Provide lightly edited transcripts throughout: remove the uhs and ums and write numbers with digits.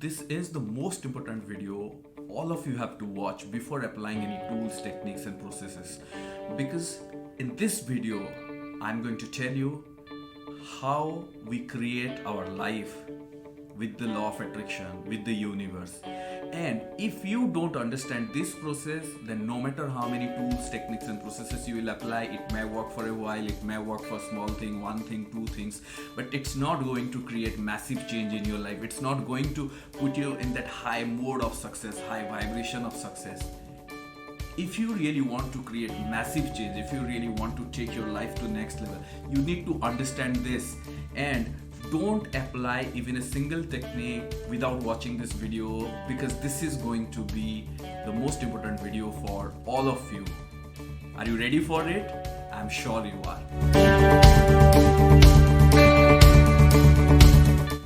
This is the most important video all of you have to watch before applying any tools, techniques, and processes. Because in this video, I'm going to tell you how we create our life with the law of attraction, with the universe. And if you don't understand this process, then no matter how many tools, techniques, and processes you will apply, it may work for a while, it may work for small thing, one thing, two things, but it's not going to create massive change in your life. It's not going to put you in that high mode of success, high vibration of success. If you really want to create massive change, if you really want to take your life to next level, you need to understand this. And don't apply even a single technique without watching this video, because this is going to be the most important video for all of you. Are you ready for it? I'm sure you are.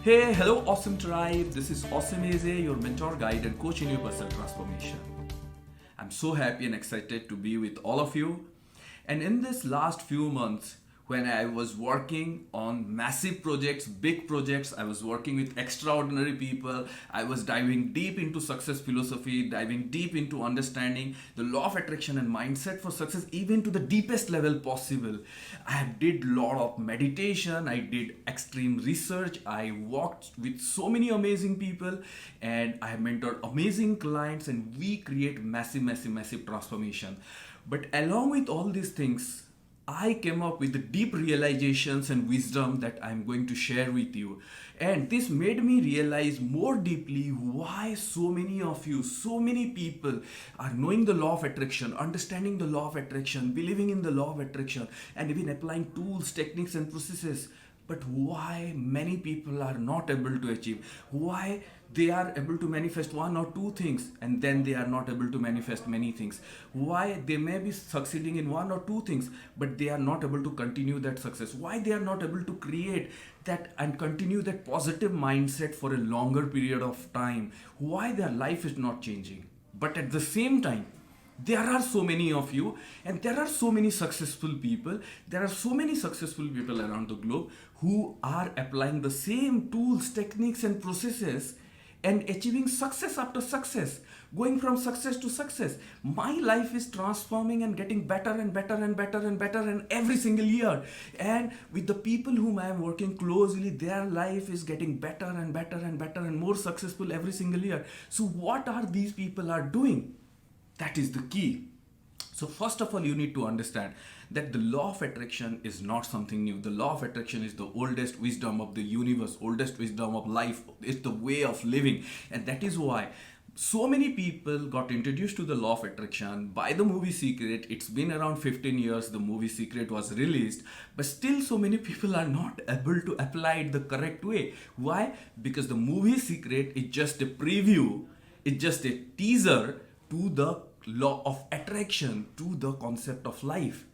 Hey, hello awesome tribe. This is Awesome Eze, your mentor, guide and coach in your personal transformation. I'm so happy and excited to be with all of you. And in this last few months, when I was working on massive projects, big projects, I was working with extraordinary people, I was diving deep into success philosophy, diving deep into understanding the law of attraction and mindset for success, even to the deepest level possible. I did a lot of meditation, I did extreme research, I worked with so many amazing people, and I mentored amazing clients, and we create massive transformation. But along with all these things, I came up with the deep realizations and wisdom that I'm going to share with you. And this made me realize more deeply why so many of you, so many people are knowing the law of attraction, understanding the law of attraction, believing in the law of attraction, and even applying tools, techniques, and processes. But why many people are not able to achieve? Why they are able to manifest one or two things and then they are not able to manifest many things? Why they may be succeeding in one or two things but they are not able to continue that success? Why they are not able to create that and continue that positive mindset for a longer period of time? Why their life is not changing? But at the same time, there are so many of you, and there are so many successful people. There are so many successful people around the globe who are applying the same tools, techniques, and processes and achieving success after success, going from success to success. My life is transforming and getting better and better and better and better and every single year. And with the people whom I am working closely, their life is getting better and better and better and more successful every single year. So what are these people are doing? That is the key. So first of all, you need to understand that the law of attraction is not something new. The law of attraction is the oldest wisdom of the universe, oldest wisdom of life. It's the way of living. And that is why so many people got introduced to the law of attraction by the movie Secret. It's been around 15 years the movie Secret was released, but still so many people are not able to apply it the correct way. Why? Because the movie Secret is just a preview, it's just a teaser to the law of attraction, to the concept of life.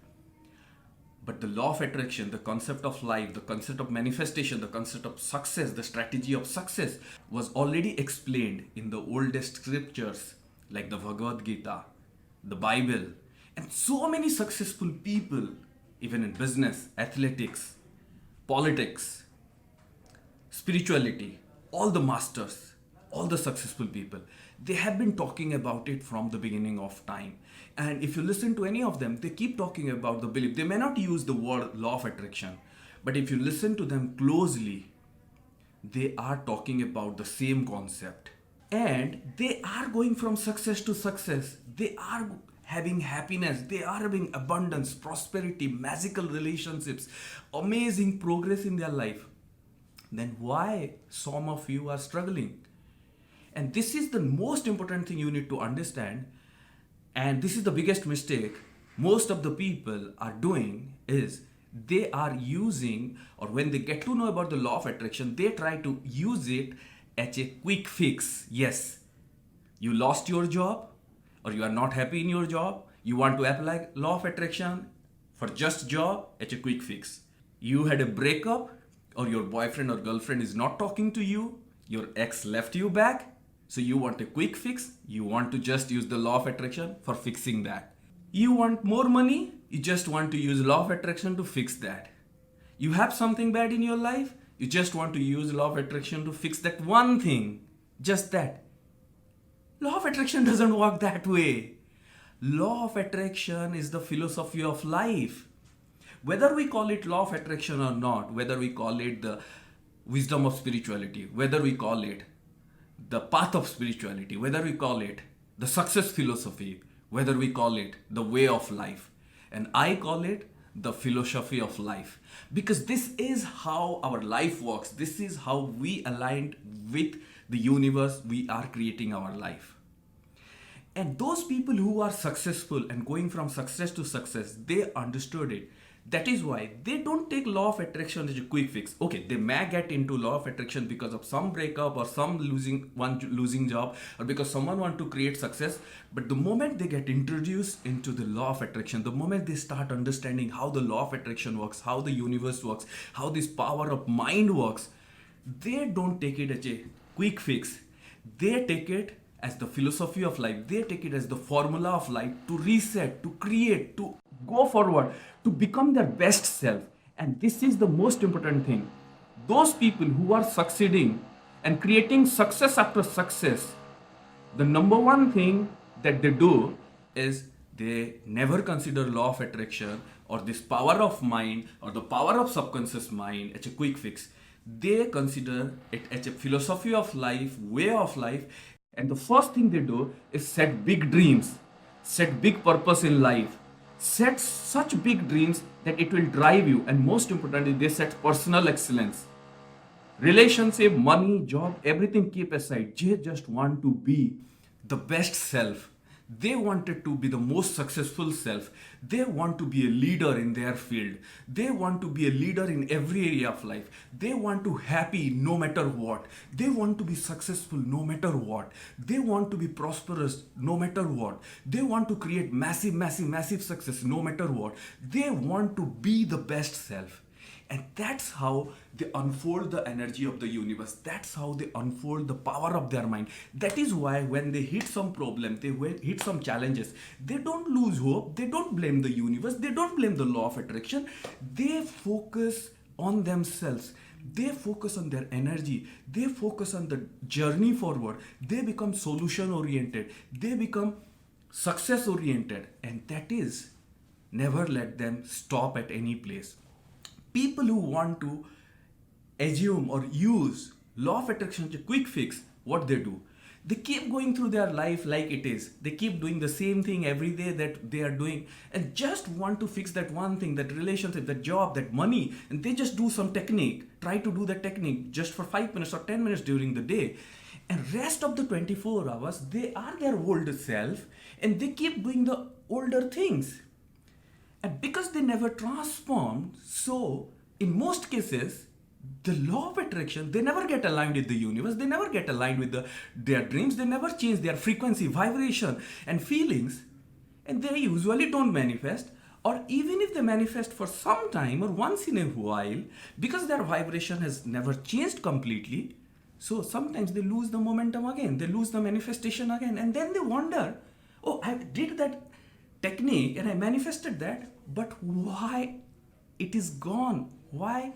But the law of attraction, the concept of life, the concept of manifestation, the concept of success, the strategy of success was already explained in the oldest scriptures like the Bhagavad Gita, the Bible, and so many successful people, even in business, athletics, politics, spirituality, all the masters, all the successful people, they have been talking about it from the beginning of time. And if you listen to any of them, they keep talking about the belief. They may not use the word law of attraction, but if you listen to them closely, they are talking about the same concept. And they are going from success to success. They are having happiness, they are having abundance, prosperity, magical relationships, amazing progress in their life. Then why some of you are struggling? And this is the most important thing you need to understand. And this is the biggest mistake most of the people are doing is they are using, or when they get to know about the law of attraction, they try to use it as a quick fix. Yes, you lost your job or you are not happy in your job. You want to apply law of attraction for just job as a quick fix. You had a breakup or your boyfriend or girlfriend is not talking to you. Your ex left you back. So you want a quick fix, you want to just use the law of attraction for fixing that. You want more money, you just want to use law of attraction to fix that. You have something bad in your life, you just want to use law of attraction to fix that one thing. Just that. Law of attraction doesn't work that way. Law of attraction is the philosophy of life. Whether we call it law of attraction or not, whether we call it the wisdom of spirituality, whether we call it the path of spirituality, whether we call it the success philosophy, whether we call it the way of life, and I call it the philosophy of life, because this is how our life works. This is how we aligned with the universe. We are creating our life. And those people who are successful and going from success to success, they understood it. That is why they don't take law of attraction as a quick fix. Okay, they may get into law of attraction because of some breakup or some losing job, or because someone want to create success. But the moment they get introduced into the law of attraction, the moment they start understanding how the law of attraction works, how the universe works, how this power of mind works, they don't take it as a quick fix. They take it as the philosophy of life. They take it as the formula of life to reset, to create, to go forward, to become their best self. And this is the most important thing. Those people who are succeeding and creating success after success, the number one thing that they do is they never consider law of attraction or this power of mind or the power of subconscious mind as a quick fix. They consider it as a philosophy of life, way of life, and the first thing they do is set big dreams, set big purpose in life, set such big dreams that it will drive you, and most importantly, they set personal excellence. Relationship, money, job, everything keep aside. They just want to be the best self. They wanted to be the most successful self. They want to be a leader in their field. They want to be a leader in every area of life. They want to happy no matter what. They want to be successful no matter what. They want to be prosperous no matter what. They want to create massive success no matter what. They want to be the best self. And that's how they unfold the energy of the universe. That's how they unfold the power of their mind. That is why when they hit some problem, they hit some challenges, they don't lose hope. They don't blame the universe. They don't blame the law of attraction. They focus on themselves. They focus on their energy. They focus on the journey forward. They become solution oriented. They become success oriented. And that is, never let them stop at any place. People who want to assume or use law of attraction as a quick fix, what they do, they keep going through their life like it is. They keep doing the same thing every day that they are doing, and just want to fix that one thing, that relationship, that job, that money, and they just do some technique, try to do the technique just for 5 minutes or 10 minutes during the day. And rest of the 24 hours, they are their old self, and they keep doing the older things. And because they never transformed, so in most cases, the law of attraction, they never get aligned with the universe, they never get aligned with their dreams, they never change their frequency, vibration, and feelings, and they usually don't manifest. Or even if they manifest for some time or once in a while, because their vibration has never changed completely, so sometimes they lose the momentum again, they lose the manifestation again, and then they wonder, oh, I did that technique and I manifested that, but why it is gone? Why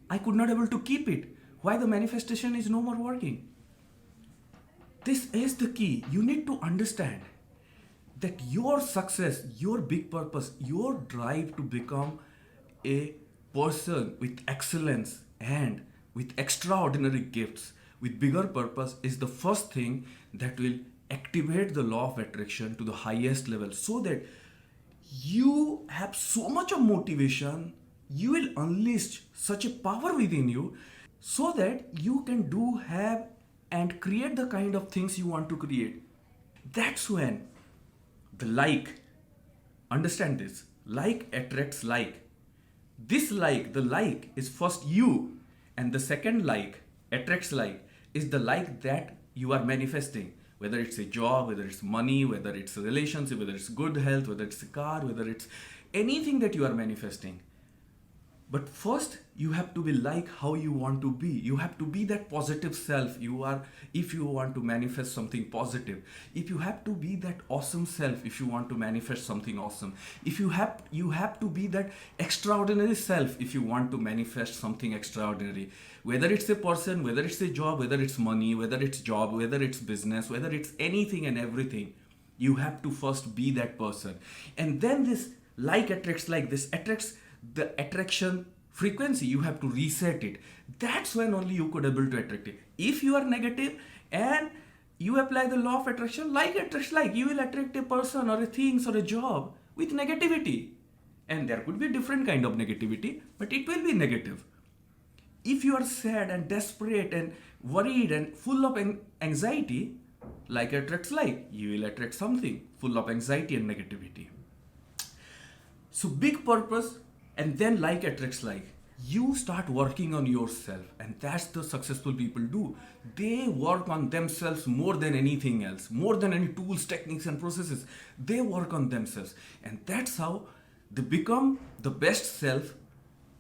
I could not able to keep it? Why the manifestation is no more working? This is the key. You need to understand that your success, your big purpose, your drive to become a person with excellence and with extraordinary gifts, with bigger purpose, is the first thing that will activate the law of attraction to the highest level, so that you have so much of motivation, you will unleash such a power within you, so that you can do, have, and create the kind of things you want to create. That's when the like, understand this, like attracts like. This like, the like is first you, and the second like attracts like is the like that you are manifesting. Whether it's a job, whether it's money, whether it's a relationship, whether it's good health, whether it's a car, whether it's anything that you are manifesting. But first, you have to be like how you want to be. You have to be that positive self you are if you want to manifest something positive. If you have to be that awesome self if you want to manifest something awesome. If you have to be that extraordinary self if you want to manifest something extraordinary. Whether it's a person, whether it's a job, whether it's money, whether it's job, whether it's business, whether it's anything and everything, you have to first be that person. And then this like attracts like, this attracts the attraction frequency. You have to reset it. That's when only you could able to attract it. If you are negative and you apply the law of attraction, like attracts like, you will attract a person or a things or a job with negativity. And there could be different kind of negativity, but it will be negative. If you are sad and desperate and worried and full of anxiety, like attracts like, you will attract something full of anxiety and negativity. So big purpose, and then like attracts like. You start working on yourself, and that's the successful people do. They work on themselves more than anything else, more than any tools, techniques, and processes. They work on themselves, and that's how they become the best self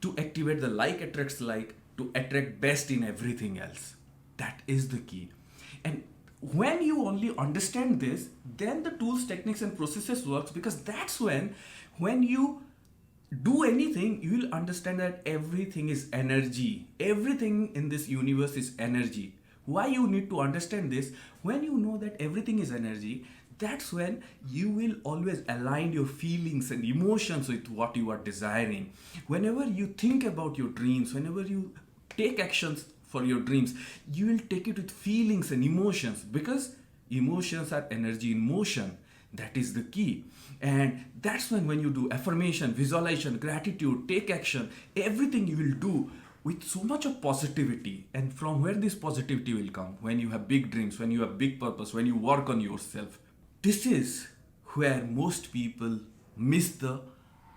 to activate the like attracts like, to attract best in everything else. That is the key. And when you only understand this, then the tools, techniques, and processes works, because that's when you do anything, you will understand that everything is energy. Everything in this universe is energy. Why you need to understand this? When you know that everything is energy, that's when you will always align your feelings and emotions with what you are desiring. Whenever you think about your dreams, whenever you take actions for your dreams, you will take it with feelings and emotions, because emotions are energy in motion. That is the key. And that's when you do affirmation, visualization, gratitude, take action, everything you will do with so much of positivity. And from where this positivity will come? When you have big dreams, when you have big purpose, when you work on yourself. This is where most people miss the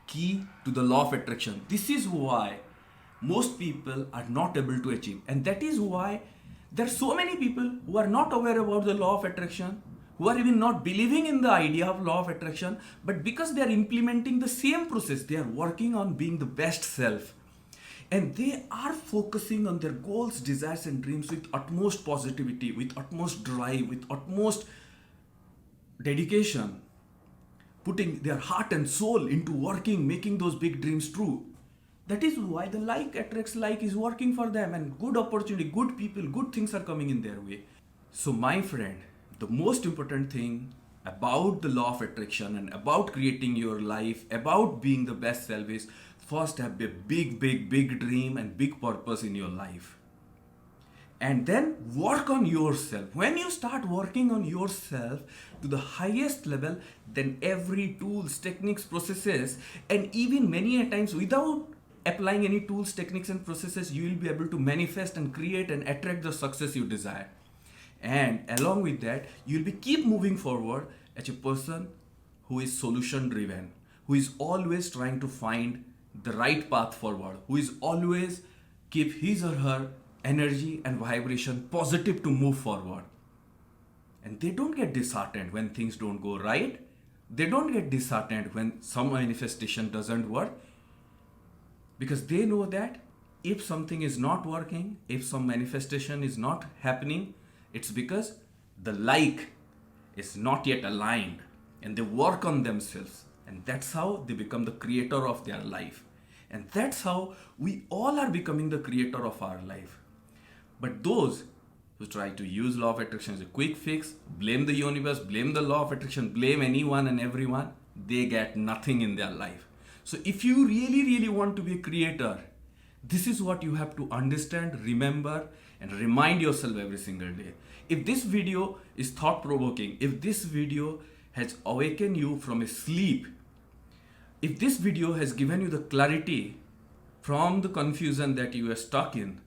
key to the law of attraction. This is why most people are not able to achieve. And that is why there are so many people who are not aware about the law of attraction, who are even not believing in the idea of law of attraction, but because they are implementing the same process, they are working on being the best self. And they are focusing on their goals, desires, and dreams with utmost positivity, with utmost drive, with utmost dedication, putting their heart and soul into working, making those big dreams true. That is why the like attracts like is working for them, and good opportunity, good people, good things are coming in their way. So my friend, the most important thing about the law of attraction and about creating your life, about being the best self, is first have a big dream and big purpose in your life. And then work on yourself. When you start working on yourself to the highest level, then every tools, techniques, processes, and even many a times without applying any tools, techniques, and processes, you will be able to manifest and create and attract the success you desire. And along with that, you'll be keep moving forward as a person who is solution driven, who is always trying to find the right path forward, who is always keep his or her energy and vibration positive to move forward. And they don't get disheartened when things don't go right. They don't get disheartened when some manifestation doesn't work, because they know that if something is not working, if some manifestation is not happening, it's because the like is not yet aligned, and they work on themselves, and that's how they become the creator of their life. And that's how we all are becoming the creator of our life. But those who try to use law of attraction as a quick fix, blame the universe, blame the law of attraction, blame anyone and everyone, they get nothing in their life. So if you really want to be a creator, this is what you have to understand, remember, and remind yourself every single day. If this video is thought-provoking, if this video has awakened you from a sleep, if this video has given you the clarity from the confusion that you are stuck in,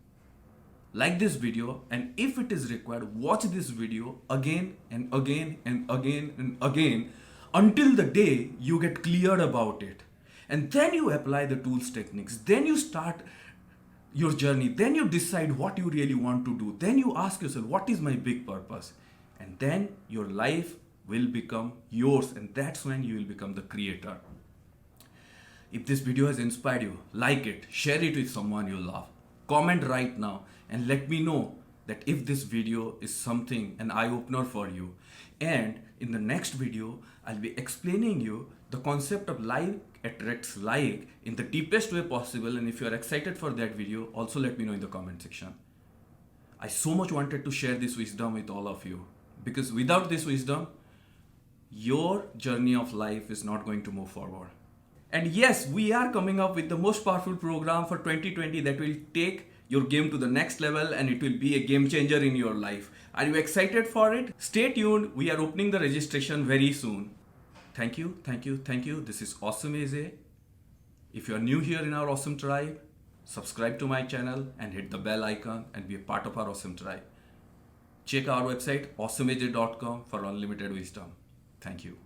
like this video, and if it is required, watch this video again and again and again and again until the day you get cleared about it. And then you apply the tools, techniques, then you start your journey, then you decide what you really want to do, then you ask yourself, what is my big purpose? And then your life will become yours, and that's when you will become the creator. If this video has inspired you, like it, share it with someone you love. Comment right now and let me know that if this video is something, an eye-opener for you. And in the next video, I'll be explaining you the concept of like attracts like in the deepest way possible. And if you're excited for that video, also let me know in the comment section. I so much wanted to share this wisdom with all of you, because without this wisdom, your journey of life is not going to move forward. And yes, we are coming up with the most powerful program for 2020 that will take your game to the next level, and it will be a game changer in your life. Are you excited for it? Stay tuned. We are opening the registration very soon. Thank you, thank you, thank you. This is Awesome AJ. If you are new here in our awesome tribe, subscribe to my channel and hit the bell icon and be a part of our awesome tribe. Check our website awesomeaj.com for unlimited wisdom. Thank you.